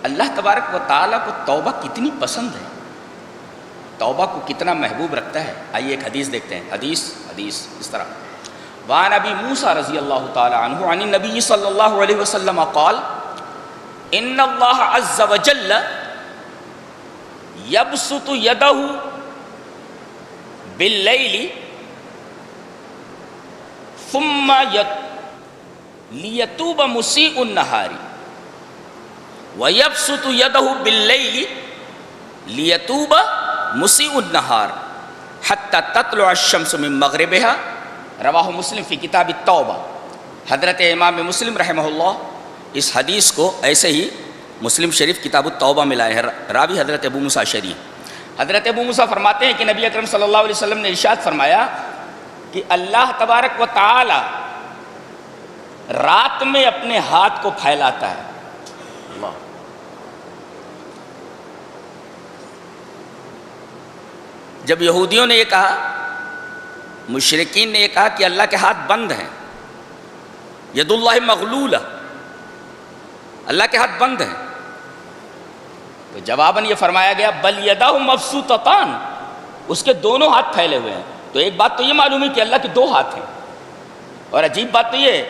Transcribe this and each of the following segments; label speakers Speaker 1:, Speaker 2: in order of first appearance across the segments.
Speaker 1: اللہ تبارک و تعالیٰ کو توبہ کتنی پسند ہے، توبہ کو کتنا محبوب رکھتا ہے. آئیے ایک حدیث دیکھتے ہیں. حدیث اس طرح وعن ابی موسیٰ رضی اللہ تعالی عنہ عن النبی صلی اللہ علیہ وسلم قال ان اللہ عز وجل یبسط یدہ باللیل ثم لیتوب مسیء النہار ویبسط یدہ باللیل لیتوب مسیء النہار حتی تطلع الشمس من مغربها رواہ مسلم فی کتاب التوبہ. حضرت امام مسلم رحمہ اللہ اس حدیث کو ایسے ہی مسلم شریف کتاب التوبہ میں لائے ہیں. راوی حضرت ابو موسیٰ اشعری. حضرت ابو موسیٰ فرماتے ہیں کہ نبی اکرم صلی اللہ علیہ وسلم نے ارشاد فرمایا کہ اللہ تبارک و تعالی رات میں اپنے ہاتھ کو پھیلاتا ہے. اللہ، جب یہودیوں نے یہ کہا، مشرکین نے یہ کہا کہ اللہ کے ہاتھ بند ہیں، ید اللہ مغلولہ، اللہ کے ہاتھ بند ہیں، تو جواباً یہ فرمایا گیا بل یدہ مبسوطتان، اس کے دونوں ہاتھ پھیلے ہوئے ہیں. تو ایک بات تو یہ معلوم ہے کہ اللہ کے دو ہاتھ ہیں، اور عجیب بات تو یہ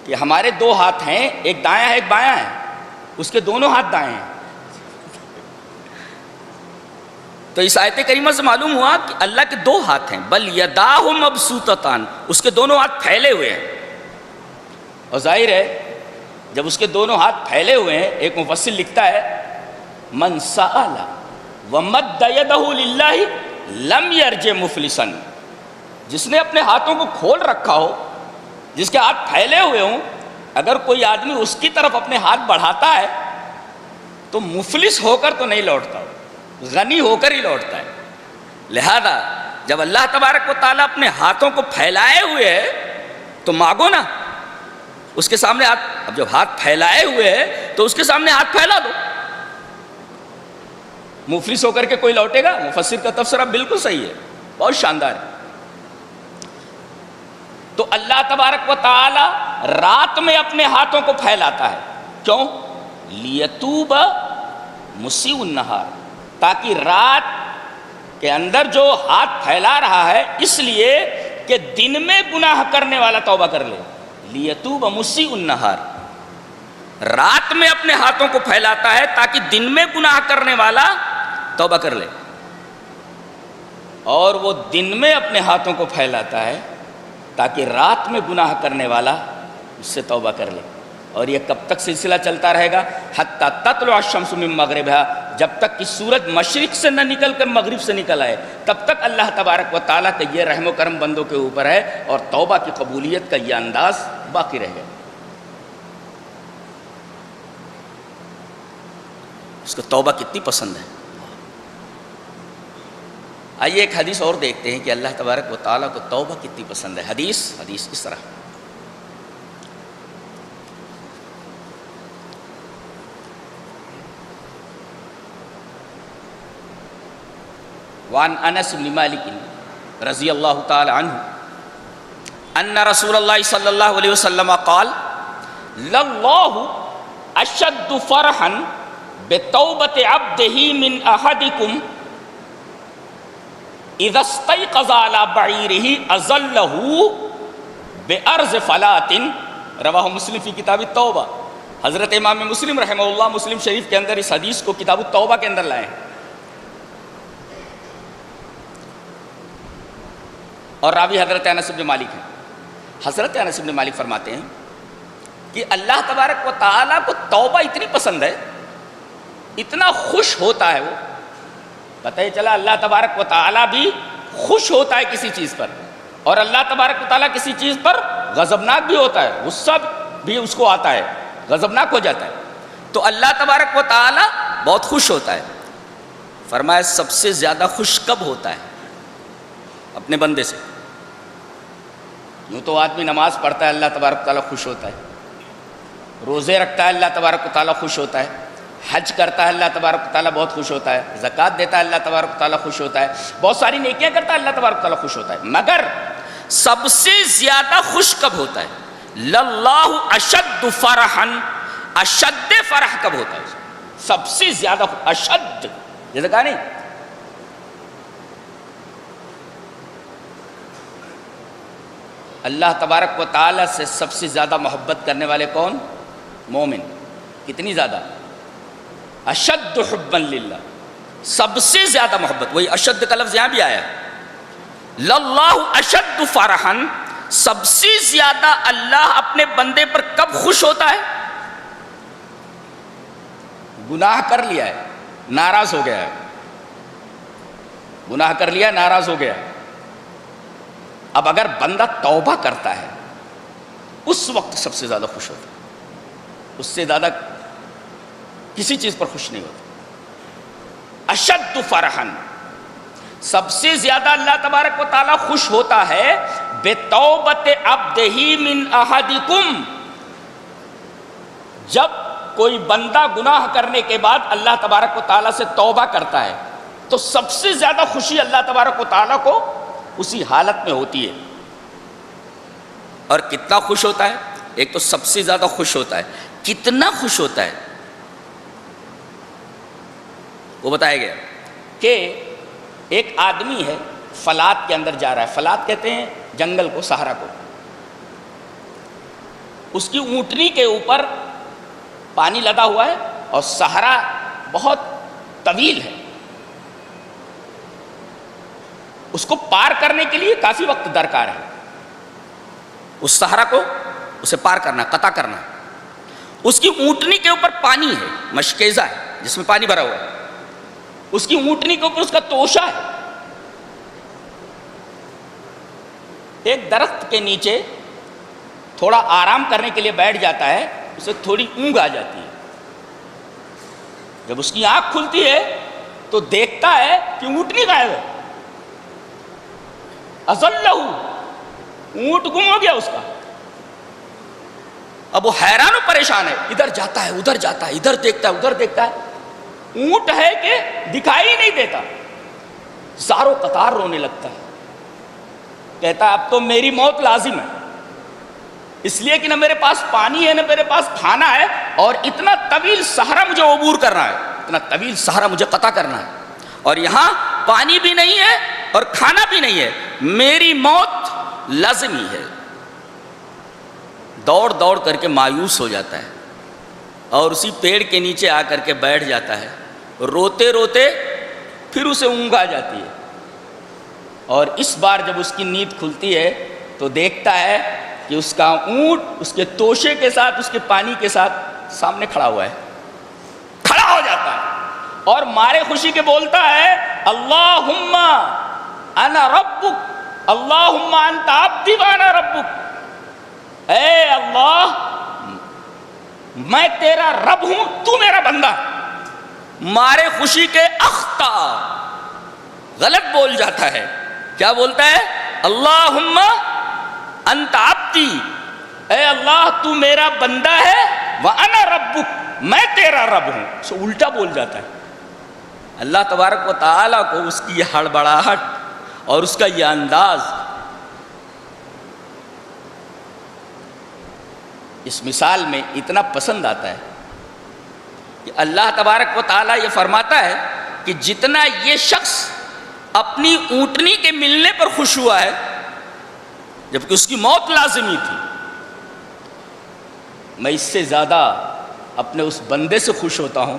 Speaker 1: کہ ہمارے دو ہاتھ ہیں، ایک دایاں ہے ایک بایاں ہے، اس کے دونوں ہاتھ دائیں ہیں. تو اس آیت کریمہ سے معلوم ہوا کہ اللہ کے دو ہاتھ ہیں. بل یداہ مبسوطتان، اس کے دونوں ہاتھ پھیلے ہوئے ہیں. اور ظاہر ہے جب اس کے دونوں ہاتھ پھیلے ہوئے ہیں، ایک مفسر لکھتا ہے من سأل ومد یدہ للہ لم یرجع مفلسا، جس نے اپنے ہاتھوں کو کھول رکھا ہو، جس کے ہاتھ پھیلے ہوئے ہوں، اگر کوئی آدمی اس کی طرف اپنے ہاتھ بڑھاتا ہے تو مفلس ہو کر تو نہیں لوٹتا، غنی ہو کر ہی لوٹتا ہے. لہذا جب اللہ تبارک و تعالیٰ اپنے ہاتھوں کو پھیلائے ہوئے ہے تو مانگو نا اس کے سامنے ہاتھ. اب جب ہاتھ پھیلائے ہوئے ہے تو اس کے سامنے ہاتھ پھیلا دو. مفلس ہو کر کے کوئی لوٹے گا؟ مفسر کا تفسیرہ بالکل صحیح ہے، بہت شاندار ہے. تو اللہ تبارک و تعالی رات میں اپنے ہاتھوں کو پھیلاتا ہے. کیوں؟ لیتوب مسیء النہار، تاکہ رات کے اندر جو ہاتھ پھیلا رہا ہے اس لیے کہ دن میں گناہ کرنے والا توبہ کر لے. لیتوب مسیء النہار، رات میں اپنے ہاتھوں کو پھیلاتا ہے تاکہ دن میں گناہ کرنے والا توبہ کر لے. اور وہ دن میں اپنے ہاتھوں کو پھیلاتا ہے تاکہ رات میں گناہ کرنے والا اس سے توبہ کر لے. اور یہ کب تک سلسلہ چلتا رہے گا؟ حتی تطلع الشمس من مغربها، جب تک کہ سورج مشرق سے نہ نکل کر مغرب سے نکل آئے، تب تک اللہ تبارک و تعالیٰ کا یہ رحم و کرم بندوں کے اوپر ہے، اور توبہ کی قبولیت کا یہ انداز باقی رہے گا. اس کو توبہ کتنی پسند ہے. آئیے ایک حدیث اور دیکھتے ہیں کہ اللہ تبارک و تعالیٰ کو توبہ کتنی پسند ہے. حدیث اس طرح وعن انس بن مالک رضی اللہ تعالی عنہ ان رسول اللہ صلی اللہ علیہ وسلم قال للہ اشد فرحا بتوبۃ عبدہ من احدکم اذا استيقظ على بعیرہ اظلہ بارض فلاۃ. رواہ مسلم فی کتاب التوبہ. حضرت امام مسلم رحمہ اللہ مسلم شریف کے اندر اس حدیث کو کتاب التوبہ کے اندر لائے ہیں. اور راوی حضرت انس بن مالک ہیں. حضرت انس بن مالک فرماتے ہیں کہ اللہ تبارک و تعالیٰ کو توبہ اتنی پسند ہے، اتنا خوش ہوتا ہے وہ. پتہ ہی چلا اللہ تبارک و تعالیٰ بھی خوش ہوتا ہے کسی چیز پر، اور اللہ تبارک و تعالیٰ کسی چیز پر غضبناک بھی ہوتا ہے، غصہ بھی اس کو آتا ہے، غضبناک ہو جاتا ہے. تو اللہ تبارک و تعالیٰ بہت خوش ہوتا ہے. فرمایا سب سے زیادہ خوش کب ہوتا ہے؟ اپنے بندے سے. یوں تو آدمی نماز پڑھتا ہے اللہ تبارک و تعالیٰ خوش ہوتا ہے، روزے رکھتا ہے اللہ تبارک و تعالیٰ خوش ہوتا ہے، حج کرتا ہے اللہ تبارک و تعالیٰ بہت خوش ہوتا ہے، زکوٰۃ دیتا ہے اللہ تبارک و تعالیٰ خوش ہوتا ہے، بہت ساری نیکیاں کرتا ہے اللہ تبارک و تعالیٰ خوش ہوتا ہے. مگر سب سے زیادہ خوش کب ہوتا ہے؟ للہ اشد فرحا، اشد فرح کب ہوتا ہے؟ سب سے زیادہ اشد، جیسے کہا نہیں اللہ تبارک و تعالی سے سب سے زیادہ محبت کرنے والے کون؟ مومن. کتنی زیادہ؟ اشد حبا للہ، سب سے زیادہ محبت. وہی اشد کا لفظ یہاں بھی آیا ہے، للہ اشد فرحا، سب سے زیادہ اللہ اپنے بندے پر کب خوش ہوتا ہے؟ گناہ کر لیا ہے، ناراض ہو گیا ہے، گناہ کر لیا، ناراض ہو گیا. اب اگر بندہ توبہ کرتا ہے اس وقت سب سے زیادہ خوش ہوتا ہے، اس سے زیادہ کسی چیز پر خوش نہیں ہوتا. اشد فرحا، سب سے زیادہ اللہ تبارک و تعالیٰ خوش ہوتا ہے بتوبت عبدہ من احدکم، جب کوئی بندہ گناہ کرنے کے بعد اللہ تبارک و تعالیٰ سے توبہ کرتا ہے تو سب سے زیادہ خوشی اللہ تبارک و تعالیٰ کو اسی حالت میں ہوتی ہے. اور کتنا خوش ہوتا ہے؟ ایک تو سب سے زیادہ خوش ہوتا ہے، کتنا خوش ہوتا ہے وہ بتایا گیا کہ ایک آدمی ہے فلات کے اندر جا رہا ہے. فلات کہتے ہیں جنگل کو، صحرا کو. اس کی اونٹنی کے اوپر پانی لدا ہوا ہے اور صحرا بہت طویل ہے، اس کو پار کرنے کے لیے کافی وقت درکار ہے. اس صحرا کو اسے پار کرنا، قطع کرنا. اس کی اونٹنی کے اوپر پانی ہے، مشکیزہ ہے جس میں پانی بھرا ہوا ہے. اس کی اونٹنی کے اوپر اس کا توشہ ہے. ایک درخت کے نیچے تھوڑا آرام کرنے کے لیے بیٹھ جاتا ہے، اسے تھوڑی اونگ آ جاتی ہے. جب اس کی آنکھ کھلتی ہے تو دیکھتا ہے کہ اونٹنی غائب ہے. اضلہ، اونٹ گم ہو گیا اس کا. اب وہ حیران و پریشان ہے، ادھر جاتا ہے ادھر جاتا ہے، ادھر دیکھتا ہے ادھر دیکھتا ہے، اونٹ ہے کہ دکھائی نہیں دیتا. زاروں قطار رونے لگتا ہے، کہتا ہے اب تو میری موت لازم ہے، اس لیے کہ نہ میرے پاس پانی ہے نہ میرے پاس کھانا ہے، اور اتنا طویل صحرا مجھے عبور کرنا ہے، اتنا طویل صحرا مجھے قطع کرنا ہے، اور یہاں پانی بھی نہیں ہے اور کھانا بھی نہیں ہے، میری موت لازمی ہے. دوڑ دوڑ کر کے مایوس ہو جاتا ہے اور اسی پیڑ کے نیچے آ کر کے بیٹھ جاتا ہے. روتے روتے پھر اسے اونگ آ جاتی ہے، اور اس بار جب اس کی نیند کھلتی ہے تو دیکھتا ہے کہ اس کا اونٹ اس کے توشے کے ساتھ، اس کے پانی کے ساتھ سامنے کھڑا ہوا ہے. کھڑا ہو جاتا ہے اور مارے خوشی کے بولتا ہے اللہم انا ربک، اللہم انت عبدی وانا ربک. اے اللہ میں تیرا رب ہوں، تو میرا بندہ. مارے خوشی کے اخطا، غلط بول جاتا ہے. کیا بولتا ہے؟ اللہم انت عبدی، اے اللہ تو میرا بندہ ہے، وانا ربک میں تیرا رب ہوں. سو الٹا بول جاتا ہے. اللہ تبارک و تعالیٰ کو اس کی یہ ہڑبڑاہٹ اور اس کا یہ انداز اس مثال میں اتنا پسند آتا ہے کہ اللہ تبارک و تعالیٰ یہ فرماتا ہے کہ جتنا یہ شخص اپنی اونٹنی کے ملنے پر خوش ہوا ہے جبکہ اس کی موت لازمی تھی، میں اس سے زیادہ اپنے اس بندے سے خوش ہوتا ہوں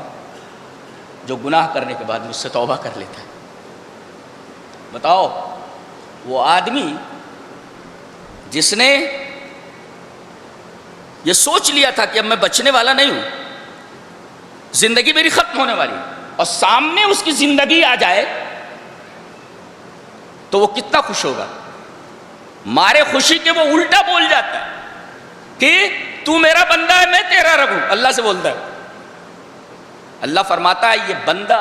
Speaker 1: جو گناہ کرنے کے بعد مجھ سے توبہ کر لیتا ہے. بتاؤ، وہ آدمی جس نے یہ سوچ لیا تھا کہ اب میں بچنے والا نہیں ہوں، زندگی میری ختم ہونے والی، اور سامنے اس کی زندگی آ جائے تو وہ کتنا خوش ہوگا. مارے خوشی کے وہ الٹا بول جاتا ہے کہ تو میرا بندہ ہے میں تیرا رب ہوں. اللہ سے بولتا ہے. اللہ فرماتا ہے یہ بندہ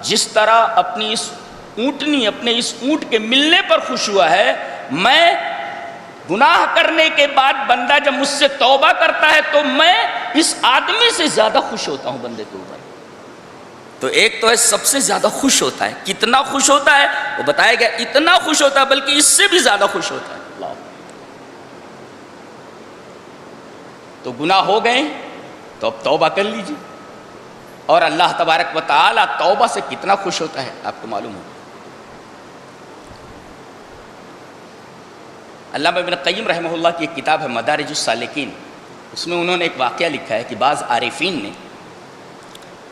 Speaker 1: جس طرح اپنی اس اونٹنی، اپنے اس اونٹ کے ملنے پر خوش ہوا ہے، میں گناہ کرنے کے بعد بندہ جب مجھ سے توبہ کرتا ہے تو میں اس آدمی سے زیادہ خوش ہوتا ہوں بندے کے اوپر. تو ایک تو ہے سب سے زیادہ خوش ہوتا ہے. کتنا خوش ہوتا ہے وہ بتایا گیا، اتنا خوش ہوتا ہے بلکہ اس سے بھی زیادہ خوش ہوتا ہے. اللہ. تو گناہ ہو گئے تو اب توبہ کر لیجیے. اور اللہ تبارک و تعالی توبہ سے کتنا خوش ہوتا ہے آپ کو معلوم ہو. علامہ ابن قیم رحمہ اللہ کی ایک کتاب ہے مدارج السالکین، اس میں انہوں نے ایک واقعہ لکھا ہے کہ بعض عارفین نے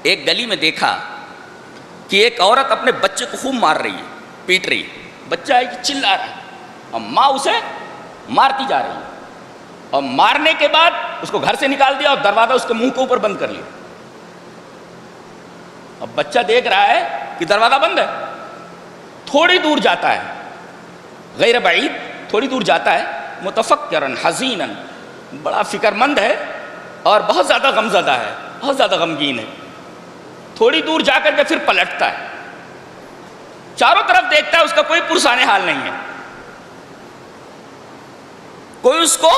Speaker 1: ایک گلی میں دیکھا کہ ایک عورت اپنے بچے کو خوب مار رہی ہے، پیٹ رہی ہے، بچہ ہے کہ چلا رہا ہے اور ماں اسے مارتی جا رہی ہے، اور مارنے کے بعد اس کو گھر سے نکال دیا اور دروازہ اس کے منہ کے اوپر بند کر لیا. اب بچہ دیکھ رہا ہے کہ دروازہ بند ہے. تھوڑی دور جاتا ہے، غیر بعید تھوڑی دور جاتا ہے، متفکرن حزینن، بڑا فکر مند ہے اور بہت زیادہ غمزدہ ہے، بہت زیادہ غمگین ہے. تھوڑی دور جا کر کے پھر پلٹتا ہے، چاروں طرف دیکھتا ہے، اس کا کوئی پرسان حال نہیں ہے، کوئی اس کو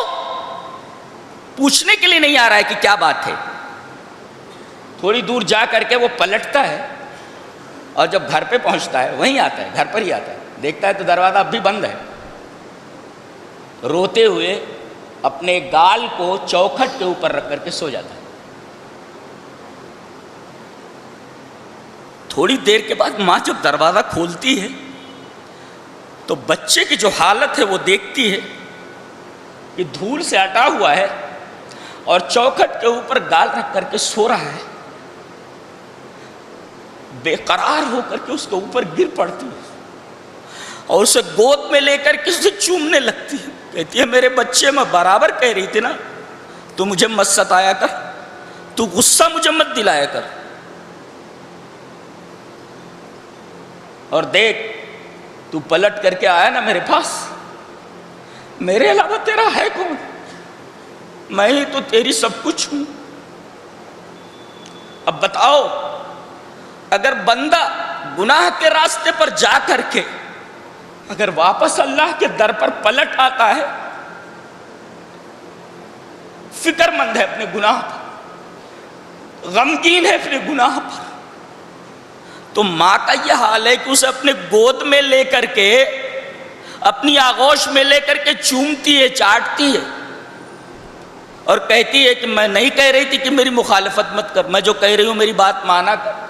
Speaker 1: پوچھنے کے لیے نہیں آ رہا ہے کہ کیا بات ہے. تھوڑی دور جا کر کے وہ پلٹتا ہے اور جب گھر پہ پہنچتا ہے وہیں آتا ہے، گھر پر ہی آتا ہے، دیکھتا ہے تو دروازہ اب بھی بند ہے. روتے ہوئے اپنے گال کو چوکھٹ کے اوپر رکھ کر کے سو جاتا ہے. تھوڑی دیر کے بعد ماں جب دروازہ کھولتی ہے تو بچے کی جو حالت ہے وہ دیکھتی ہے کہ دھول سے اٹا ہوا ہے اور چوکھٹ کے اوپر گال رکھ کر کے سو رہا ہے. بے قرار ہو کر کے اس کے اوپر گر پڑتی ہے اور اسے گود میں لے کر کے اسے چومنے لگتی ہے. کہتی ہے میرے بچے، میں برابر کہہ رہی تھی نا تو مجھے مت ستایا کر، تو غصہ مجھے مت دلایا کر، اور دیکھ تو پلٹ کر کے آیا نا میرے پاس، میرے علاوہ تیرا ہے کون؟ میں ہی تو تیری سب کچھ ہوں. اب بتاؤ، اگر بندہ گناہ کے راستے پر جا کر کے اگر واپس اللہ کے در پر پلٹ آتا ہے، فکر مند ہے اپنے گناہ پر، غمگین ہے اپنے گناہ پر، تو ماں کا یہ حال ہے کہ اسے اپنے گود میں لے کر کے، اپنی آغوش میں لے کر کے چومتی ہے، چاٹتی ہے اور کہتی ہے کہ میں نہیں کہہ رہی تھی کہ میری مخالفت مت کر، میں جو کہہ رہی ہوں میری بات مانا کر.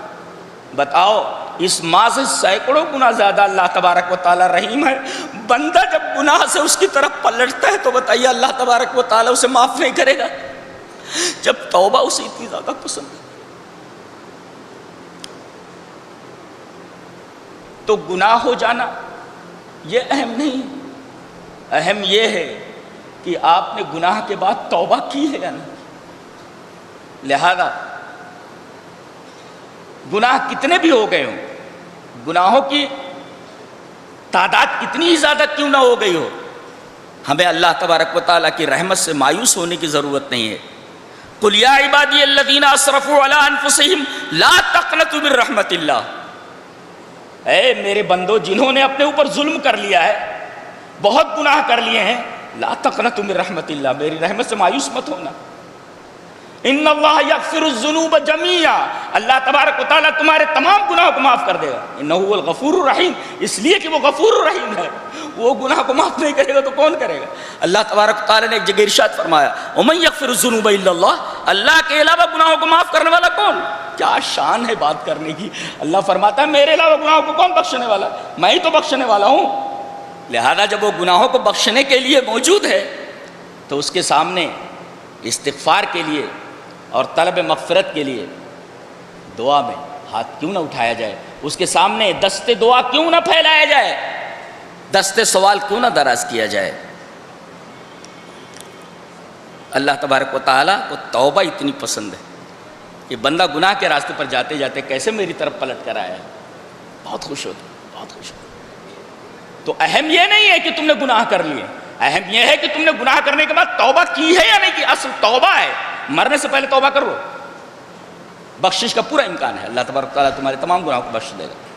Speaker 1: بتاؤ، اس ماں سے سینکڑوں گنا زیادہ اللہ تبارک و تعالی رحیم ہے. بندہ جب گناہ سے اس کی طرف پلٹتا ہے تو بتائیے اللہ تبارک و تعالی اسے معاف نہیں کرے گا؟ جب توبہ اسے اتنی زیادہ پسند ہے تو گناہ ہو جانا یہ اہم نہیں، اہم یہ ہے کہ آپ نے گناہ کے بعد توبہ کی ہے یا نہیں. لہذا گناہ کتنے بھی ہو گئے ہوں، گناہوں کی تعداد کتنی ہی زیادہ کیوں نہ ہو گئی ہو، ہمیں اللہ تبارک و تعالیٰ کی رحمت سے مایوس ہونے کی ضرورت نہیں ہے. قُلْ يَا عِبَادِيَ الَّذِينَ أَسْرَفُوا عَلَىٰ أَنفُسِهِمْ لَا تَقْنَطُوا مِن رَحْمَتِ اللَّهِ. اے میرے بندو، جنہوں نے اپنے اوپر ظلم کر لیا ہے، بہت گناہ کر لیے ہیں، لا تقنطوا من رحمت اللہ، میری رحمت سے مایوس مت ہونا. ان اللہ یغفر الذنوب جميعا، اللہ تبارک و تعالیٰ تمہارے تمام گناہوں کو معاف کر دے گا. انہ هو الغفور الرحیم، اس لیے کہ وہ غفور الرحیم ہے، وہ گناہ کو معاف نہیں کرے گا تو کون کرے گا؟ اللہ تبارک و تعالیٰ نے ایک جگہ ارشاد فرمایا ومن یغفر الذنوب الا اللہ، اللہ کے علاوہ گناہوں کو معاف کرنے والا کون؟ کیا شان ہے بات کرنے کی. اللہ فرماتا ہے میرے علاوہ گناہوں کو کون بخشنے والا؟ میں ہی تو بخشنے والا ہوں. لہذا جب وہ گناہوں کو بخشنے کے لیے موجود ہے تو اس کے سامنے استغفار کے لیے اور طلب مغفرت کے لیے دعا میں ہاتھ کیوں نہ اٹھایا جائے، اس کے سامنے دست دعا کیوں نہ پھیلایا جائے، دست سوال کیوں نہ دراز کیا جائے. اللہ تبارک و تعالیٰ کو توبہ اتنی پسند ہے کہ بندہ گناہ کے راستے پر جاتے جاتے کیسے میری طرف پلٹ کر آیا ہے، بہت خوش ہوتا، بہت خوش ہوتا. تو اہم یہ نہیں ہے کہ تم نے گناہ کر لیے، اہم یہ ہے کہ تم نے گناہ کرنے کے بعد توبہ کی ہے یا نہیں کی. اصل توبہ ہے، مرنے سے پہلے توبہ کر لو، بخشش کا پورا امکان ہے. اللہ تبارک و تعالیٰ تمہارے تمام گناہوں کو بخش دے گا.